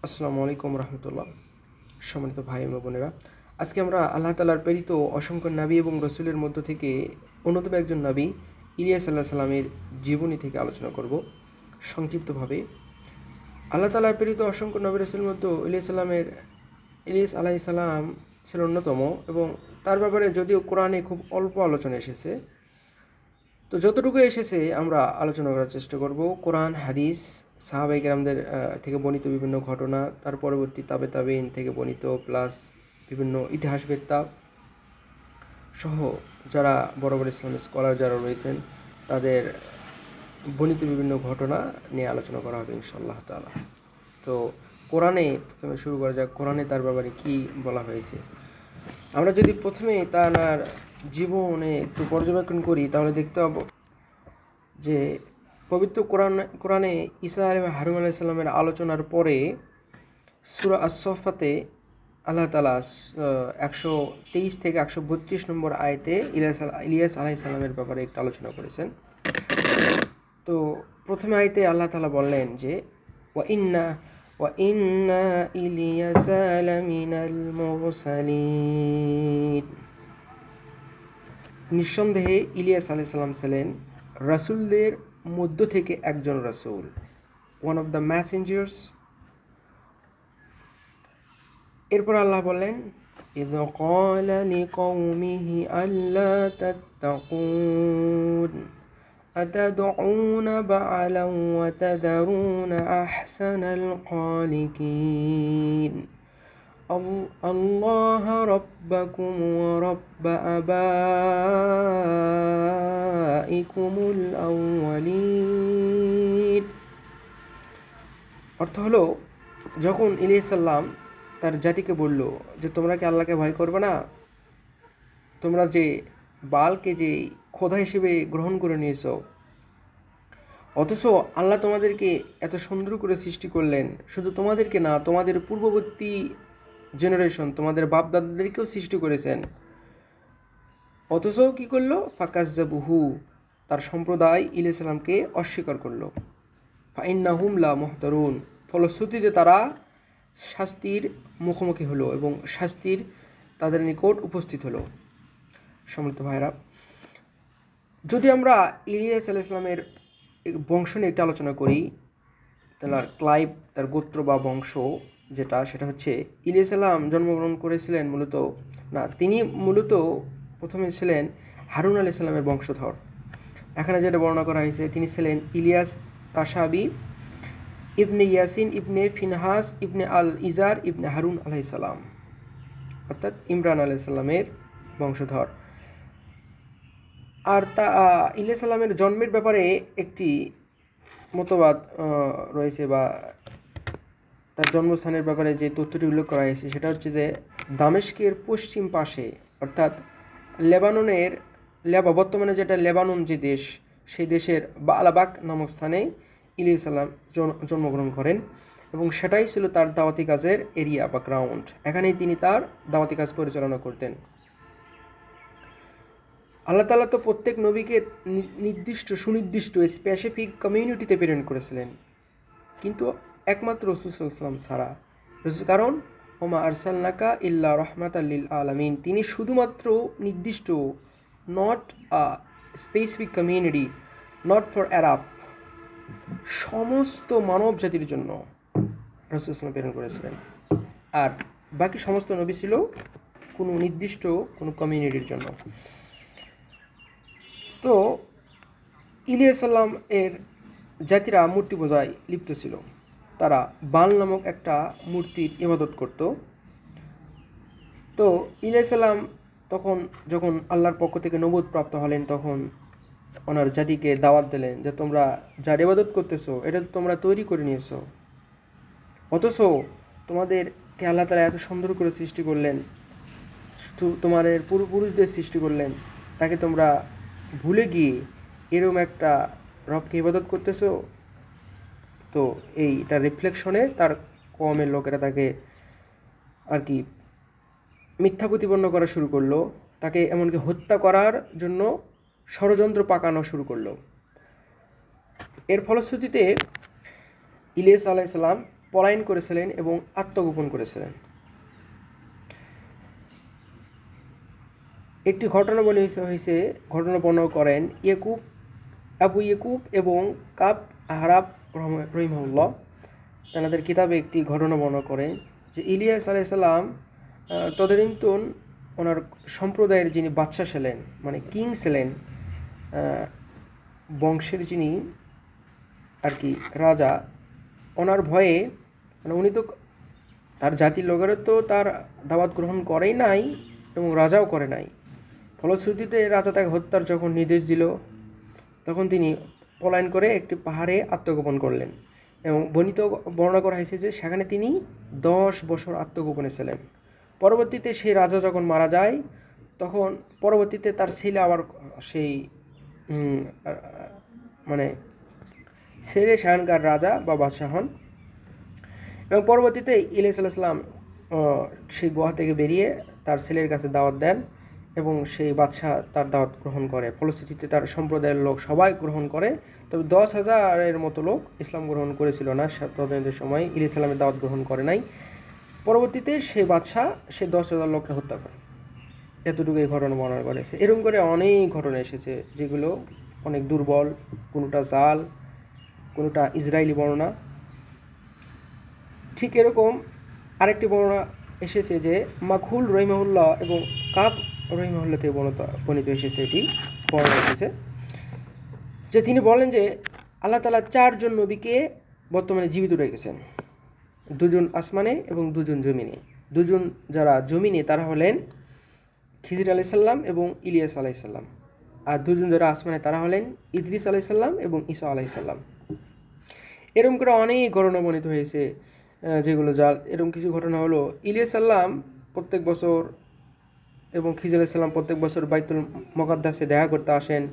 আসসালামু আলাইকুম রহমতুল্লাহ। সম্মানিত ভাই এবং বোনেরা, আজকে আমরা আল্লাহ তাআলার প্রেরিত অসংখ্য নবী এবং রসুলের মধ্য থেকে অন্যতম একজন নবী ইলিয়াস আলাইহিস সালামের জীবনী থেকে আলোচনা করব সংক্ষিপ্তভাবে। আল্লাহ তাআলার প্রেরিত অসংখ্য নবী রসুলের মধ্যে ইলিয়াস আলাইহিস সালাম ছিল অন্যতম, এবং তার ব্যাপারে যদিও কোরআনে খুব অল্প আলোচনা এসেছে, তো যতটুকু এসেছে আমরা আলোচনা করার চেষ্টা করব। কোরআন, হাদিস, সাহাবায়ে কেরামদের থেকে বর্ণিত বিভিন্ন ঘটনা, তার পরবর্তী তাবেইন থেকে বর্ণিত, প্লাস বিভিন্ন ইতিহাসবেত্তা সহ যারা বড় বড় ইসলামিক স্কলার যারা রয়েছেন তাদের বর্ণিত বিভিন্ন ঘটনা নিয়ে আলোচনা করা হবে ইনশাআল্লাহ তাআলা। তো কোরআনে প্রথমে শুরু করা যাক। কোরআনে তার ব্যাপারে কি বলা হয়েছে। আমরা যদি প্রথমে তার জীবনে একটু পর্যবেক্ষণ করি তাহলে দেখতে পাবো যে পবিত্র কোরআনে ঈসা এবং হারুন আলাইহিস সালামের আলোচনার পরে সূরা আস-সাফফাতে আল্লাহ তাআলা 123 থেকে 132 নম্বর আয়াতে ইলিয়াস আলাইহিস সালামের ব্যাপারে একটু আলোচনা করেছেন। তো প্রথমে আয়াতে আল্লাহ তাআলা বললেন যে ওয়া ইন্না ইলিয়াসা লামিনাল মুরসালিন, নিঃসন্দেহে ইলিয়াস আলাইহিস সালাম ছিলেন রাসূলদের মধ্য থেকে একজন রাসূল, ওয়ান অফ দ্য মেসেঞ্জার্স। এরপর আল্লাহ বললেন ইয ক্বালা লিকওমিহি আল্লা তাত্তাকুন আতাদউনা বা'লান ওয়া তাযারুনা আহসানাল খালিকিন আল্লাহ রাব্বাকুম ওয়া রাব্বা আবাইকুমুল আউয়ালিন। অর্থ হলো, যখন ইলিয়াস সাল্লাম তার জাতিকে বলল যে তোমরা কি আল্লাহকে ভয় করবে না, তোমরা যে বালকে যে খোদা হিসেবে গ্রহণ করে নিয়েছো, অথচ আল্লাহ তোমাদেরকে এত সুন্দর করে সৃষ্টি করলেন, শুধু তোমাদেরকে না তোমাদের পূর্ববর্তী জেনারেশন তোমাদের বাপ দাদাদেরকেও সৃষ্টি করেছেন, অথচ কি করলো? ফাকাজ্জাবুহু, তার সম্প্রদায় ইলিয়াস সালামকে অস্বীকার করলো। ফাইন্নাহুম লা মুহতারুন, ফলশ্রুতিতে তারা শাস্তির মুখোমুখি হলো এবং শাস্তির তাদের নিকট উপস্থিত হলো। সম্মানিত ভাইরা, যদি আমরা ইলিয়াস আলাইহিস সালামের বংশ নিয়ে একটা আলোচনা করি, তার ক্লাইব, তার গোত্র বা বংশ সেটা হচ্ছে, ইলিয়াস সালাম জন্মগ্রহণ করেছিলেন তিনি মূলত প্রথমে ছিলেন হারুন আলাইহিস সালামের বংশধর। এখানে যেটা বর্ণনা করা হয়েছে, তিনি ছিলেন ইলিয়াস তাশাবি ইবনে ইয়াসিন ইবনে ফিনহাস ইবনে আল ইজার ইবনে হারুন আলাইহিস সালাম, অর্থাৎ ইমরান আলাইহিস সালামের বংশধর। আর ইলিয়াস সালামের জন্মের ব্যাপারে একটি মতবাদ রয়েছে, বা তার জন্মস্থানের ব্যাপারে যে তথ্যটি উল্লেখ করা হয়েছে সেটা হচ্ছে যে দামেস্কের পশ্চিম পাশে, অর্থাৎ বর্তমানে যেটা লেবানন যে দেশ, সেই দেশের বালাবাক নামক স্থানে ইলিয়াস সালাম জন্মগ্রহণ করেন, এবং সেটাই ছিল তার দাওয়াতি কাজের এরিয়া বা গ্রাউন্ড। এখানেই তিনি তার দাওয়াতি কাজ পরিচালনা করতেন। আল্লাহ তাআলা তো প্রত্যেক নবীকে সুনির্দিষ্ট স্পেসিফিক কমিউনিটিতে প্রেরণ করেছিলেন, কিন্তু একমাত্র রাসূল সাল্লাল্লাহু আলাইহি ওয়াসাল্লাম ছাড়া। কারণ ওমা আরসালনাকা ইল্লা রাহমাতাল লিল আলামিন, তিনি শুধুমাত্র নির্দিষ্ট, not a specific community, not for Arab, সমস্ত মানব জাতির জন্য রাসূল সাল্লাল্লাহু আলাইহি ওয়াসাল্লাম প্রেরণ করেছিলেন। আর বাকি সমস্ত নবী ছিল কোনো নির্দিষ্ট কোনো কমিউনিটির জন্য। তো ইলিয়াস সাল্লাম এর জাতিরা মূর্তি পূজায় লিপ্ত ছিল। তারা বাল নামক একটা মূর্তির ইবাদত করত। তো ইলিয়াস সাল্লাম যখন আল্লাহর পক্ষ থেকে নবুয়ত প্রাপ্ত হলেন, তখন ওনার জাতিকে দাওয়াত দিলেন যে তোমরা যার ইবাদত করতেছো এটা তো তোমরা তৈরি করে নিয়েছো, অথচ তোমাদেরকে আল্লাহ তাআলা এত সুন্দর করে সৃষ্টি করলেন, তোমাদের পূর্বপুরুষদের সৃষ্টি করলেন, তাকে তোমরা ভুলে গিয়ে এরকম একটা রবকে ইবাদত করতেছো। তো এইটা রিফ্লেকশনে তার কওমের লোকেরা তাকে আর কি মিথ্যা প্রতিপন্ন করা শুরু করলো, তাকে এমনকি হত্যা করার জন্য ষড়যন্ত্র পাকানো শুরু করলো। এর ফলশ্রুতিতে ইলিয়াস আলাইহিস সালাম পলায়ন করেছিলেন এবং আত্মগোপন করেছিলেন। একটি ঘটনা ঘটনা বর্ণনা করেন আবু ইয়াকুব এবং কাব আহরাব রহিমাহুল্লাহ তাদের কিতাবে একটি ঘটনা বর্ণনা করেন যে ইলিয়াস আলাইহিস সালাম তদানীন্তন ওনার সম্প্রদায়ের যিনি বাদশাহ ছিলেন, মানে কিং ছিলেন, বংশের যিনি আর কি রাজা, ওনার ভয়ে, মানে উনি তো তার জাতির লোকেরা তো তার দাওয়াত গ্রহণ করেই নাই এবং রাজাও করে নাই। ফলশ্রুতিতে রাজা তাকে হত্যার যখন নির্দেশ দিল তখন তিনি পলায়ন করে একটি পাহাড়ে আত্মগোপন করলেন এবং বর্ণনা করা হয়েছে যে সেখানে তিনি 10 বছর আত্মগোপনে ছিলেন। পরবর্তীতে সেই রাজা যখন মারা যায় তখন পরবর্তীতে তার ছেলে আবার সেই মানে ছেলে সেখানকার রাজা বা বাদশাহ হন এবং পরবর্তীতে ইলিয়াস আলাইহিস সালাম সেই গুহা থেকে বেরিয়ে তার ছেলের কাছে দাওয়াত দেন এবং সেই বাদশাহ তার দাওয়াত গ্রহণ করে। ফলশ্রুতিতে তার সম্প্রদায়ের লোক সবাই গ্রহণ করে, তবে 10,000-এর মতো লোক ইসলাম গ্রহণ করেছিল না তদানীন্তন সময়, ইলিয়াস সালামের দাওয়াত গ্রহণ করে নাই। পরবর্তীতে সেই বাদশাহ সেই 10,000 লোককে হত্যা করে। এতটুকু এই ঘটনা বর্ণনা করেছে। এরকম করে অনেক ঘটনা এসেছে যেগুলো অনেক দুর্বল, কোনোটা জাল, কোনোটা ইসরায়েলি বর্ণনা। ঠিক এরকম আরেকটি বর্ণনা এসেছে যে মাখুল রহিমাহুল্লাহ এবং কাব রহিমাহুল্লাহ থেকে বর্ণিত এসেছে, এটি বর্ণনা এসেছে যে তিনি বলেন যে আল্লাহ তাআলা 4 জন নবীকে বর্তমানে জীবিত রেখেছেন, 2 জন আসমানে এবং 2 জন জমিনে। 2 জন যারা জমিনে তারা হলেন খিজির আলাইহিস সালাম এবং ইলিয়াস আলাইহিস সালাম, আর 2 জন যারা আসমানে তারা হলেন ইদ্রিস আলাইহিস সালাম এবং ঈসা আলাইহিস সালাম। এরকম করে অনেক ঘটনা বর্ণিত হয়েছে যেগুলো জাল। এরকম কিছু ঘটনা হলো ইলিয়াস সালাম প্রত্যেক বছর এবং খিজির আলাইহিস সালাম প্রত্যেক বছর বাইতুল মুকাদ্দাসে দেখা করতে আসেন।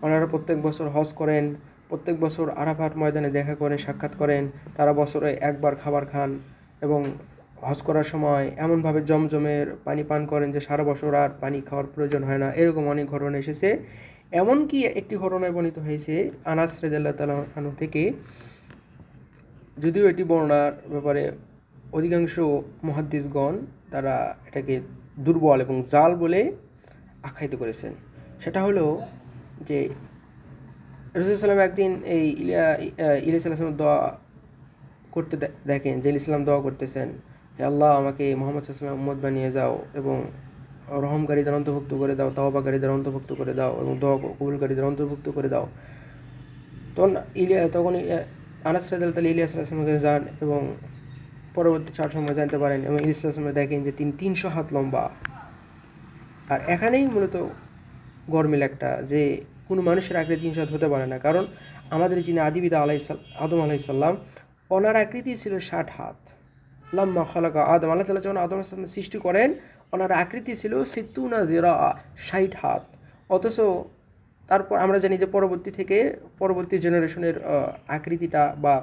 ওনারা প্রত্যেক বছর হজ করেন, প্রত্যেক বছর আরাফাত ময়দানে দেখা করেন, সাক্ষাৎ করেন। তারা বছরে একবার খাবার খান এবং হজ করার সময় এমনভাবে জমজমের পানি পান করেন যে সারা বছর আর পানি খাওয়ার প্রয়োজন হয় না। এরকম অনেক ঘটনা এসেছে। এমনকি একটি ঘটনায় বর্ণিত হয়েছে আনাস রাদিয়াল্লাহু তাআলা আনহু থেকে, যদিও এটি বর্ণনার ব্যাপারে অধিকাংশ মুহাদ্দিসগণ তারা এটাকে দুর্বল এবং জাল বলে আখ্যায়িত করেছেন। সেটা হলো যে রাসূল সাল্লাল্লাহু আলাইহি ওয়াসাল্লাম একদিন এই ইলিয়াস আলাইহিস সালামের দোয়া করতে দেখেন যে ইসলাম দোয়া করতেছেন, হে আল্লাহ আমাকে মুহাম্মদ সাল্লাল্লাহু আলাইহি ওয়াসাল্লাম উম্মত বানিয়ে যাও এবং রহমকারীদের অন্তর্ভুক্ত করে দাও, তাওবাকারীদের অন্তর্ভুক্ত করে দাও এবং দোয়া কবুলকারীদের অন্তর্ভুক্ত করে দাও। তখন আনাস রাদিয়াল্লাহু তাআলা ইলিয়াস আলাইহিস সালামের কাছে যান এবং পরবর্তী 4 সময় জানতে পারেন এবং ইলিয়াস আলাইহিস সালাম দেখেন যে তিনি 300 হাত লম্বা। আর এখানেই মূলত গরমিল একটা যে কোনো মানুষের আকৃতি 300 হাত হতে পারে না, কারণ আমাদের যিনি আদিপিতা আদম আলাইহিস সালাম ওনার আকৃতি ছিল 60 হাত। লাম্মা খালাকা আদম, আল্লাহ তাআলা যখন আদম আলাইহিস সালাম সৃষ্টি করেন ওনার আকৃতি ছিল 60 হাত। অথচ তারপর আমরা জানি যে পরবর্তী জেনারেশনের আকৃতিটা বা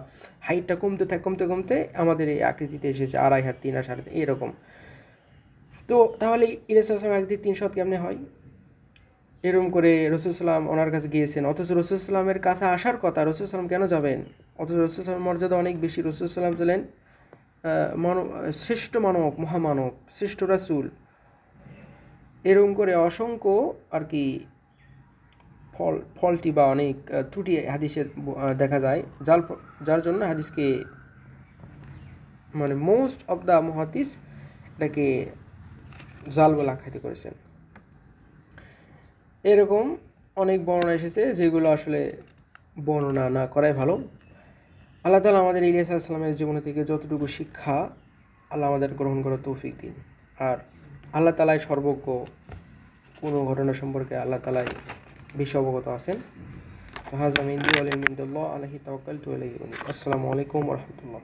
হাইটটা কমতে কমতে আমাদের এই আকৃতিতে এসেছে 2.5 হাত, 3 হাত, 3.5 এরকম। তো তাহলে ইলিয়াস আলাইহিস সালামের আকৃতি 300 হাত কেমনে হয়? এরকম করে রাসূল সাল্লাম ওনার কাছে গিয়েছেন, অথচ রাসূল সাল্লামের কাছে আসার কথা, রাসূল সাল্লাম কেন যাবেন? অথচ রাসূল সাল্লামের মর্যাদা অনেক বেশি। রাসূল সাল্লাম ছিলেন শ্রেষ্ঠ মানব, মহামানব, শ্রেষ্ঠ রাসূল। এরকম করে অসংখ্য আর কি ফলটি বা অনেক ত্রুটি হাদিসে দেখা যায়, যার জন্য হাদিসকে মানে মোস্ট অফ দ্য মুহাদ্দিস এটাকে জাল বলে আখ্যায়িত করেছেন। এরকম অনেক বর্ণনা এসেছে যেগুলো আসলে বর্ণনা না করাই ভালো। আল্লাহ তাআলা আমাদের ইলিয়াস আলাইহিস সালামের জীবন থেকে যতটুকু শিক্ষা আল্লাহ আমাদের গ্রহণ করার তৌফিক দিন। আর আল্লাহ তাআলাই সর্বজ্ঞ, কোনো ঘটনা সম্পর্কে আল্লাহ তাআলাই বেশি অবগত আছেন। হাযা মিন দিওয়ালিল মিনদাল্লাহ আলাইহি তাওয়াক্কালতু আলাইহি। আসসালামু আলাইকুম ওয়া রাহমাতুল্লাহ।